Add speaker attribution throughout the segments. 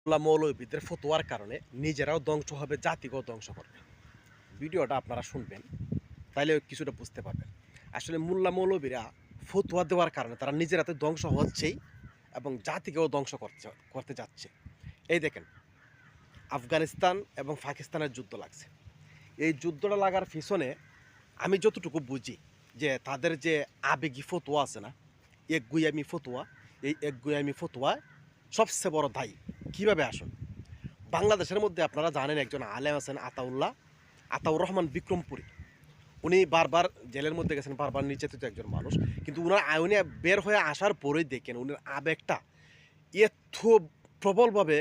Speaker 1: মোল্লা মৌলবীদের ফতোয়ার কারণে নিজেরাও ধ্বংস হবে, জাতিকেও ধ্বংস করবে। ভিডিওটা আপনারা শুনবেন, তাইলে কিছুটা বুঝতে পারবেন। আসলে মোল্লা মৌলবীরা ফতোয়া দেওয়ার কারণে তারা নিজেরা তো ধ্বংস হচ্ছেই এবং জাতিকেও ধ্বংস করতে যাচ্ছে। এই দেখেন, আফগানিস্তান এবং পাকিস্তানের যুদ্ধ লাগছে। এই যুদ্ধটা লাগার পিছনে আমি যতটুকু বুঝি যে তাদের যে আবেগী ফতোয়া আছে না, একগুঁয়ামি ফতোয়া, এই একগুঁয়ামি ফতোয়া সবচেয়ে বড় দায়ী। কীভাবে আসুন, বাংলাদেশের মধ্যে আপনারা জানেন একজন আলেম আছেন আতাউর রহমান বিক্রমপুরী। উনি বারবার জেলের মধ্যে গেছেন, বারবার নির্যাতিত একজন মানুষ। কিন্তু উনার উনি বের হয়ে আসার পরেই দেখেন উনার আবেগটা এত প্রবলভাবে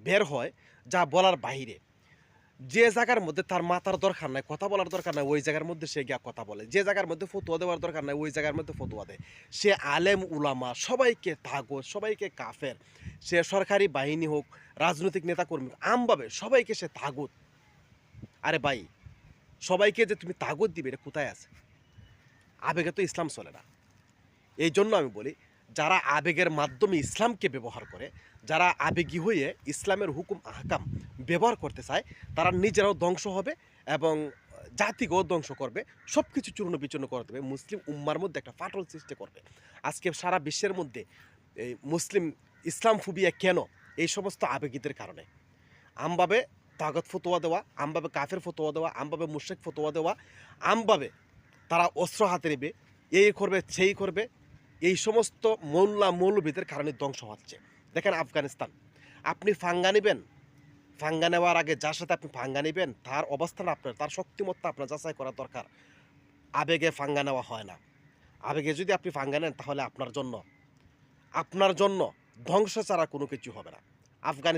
Speaker 1: বের হয় যা বলার বাইরে। যে জায়গার মধ্যে তার মাথার দরকার নাই, কথা বলার দরকার নাই, ওই জায়গার মধ্যে সে গিয়া কথা বলে। যে জায়গার মধ্যে ফতোয়া দেওয়ার দরকার নাই, ওই জায়গার মধ্যে ফতোয়া দেয়। সে আলেম উলামা সবাইকে তাগত, সবাইকে কাফের। সে সরকারি বাহিনী হোক, রাজনৈতিক নেতাকর্মী আমভাবে সবাইকে সে তাগত। আরে ভাই, সবাইকে যে তুমি তাগত দিবে এটা কোথায় আছে? আবেগে তো ইসলাম চলে না। এই জন্য আমি বলি, যারা আবেগের মাধ্যমে ইসলামকে ব্যবহার করে, যারা আবেগী হয়ে ইসলামের হুকুম আহকাম ব্যবহার করতে চায়, তারা নিজেরাও ধ্বংস হবে এবং জাতিকেও ধ্বংস করবে। সব কিছু চূর্ণ বিচূর্ণ করে দেবে। মুসলিম উম্মার মধ্যে একটা ফাটল সৃষ্টি করবে। আজকে সারা বিশ্বের মধ্যে এই মুসলিম ইসলাম ফুবিয়া কেন? এই সমস্ত আবেগীদের কারণে। আমভাবে তাগত ফতোয়া দেওয়া, আমভাবে কাফের ফতোয়া দেওয়া, আমভাবে মুশরিক ফতোয়া দেওয়া, আমভাবে তারা অস্ত্র হাতে নেবে, এই করবে সেই করবে। এই সমস্ত মোল্লা মৌলবীদের কারণে ধ্বংস হচ্ছে। দেখেন আফগানিস্তান, আপনি ফাঙ্গা নেবেন, ফাঙ্গা নেওয়ার আগে যার সাথে আপনি ফাঙ্গা নেবেন তার অবস্থান আপনার, তার শক্তিমত্তা আপনার যাচাই করা দরকার। আবেগে ফাঙ্গা নেওয়া হয় না। আবেগে যদি আপনি ফাঙ্গা নেন তাহলে আপনার জন্য ধ্বংস ছাড়া কোনো কিছু হবে না। আফগানিস্তান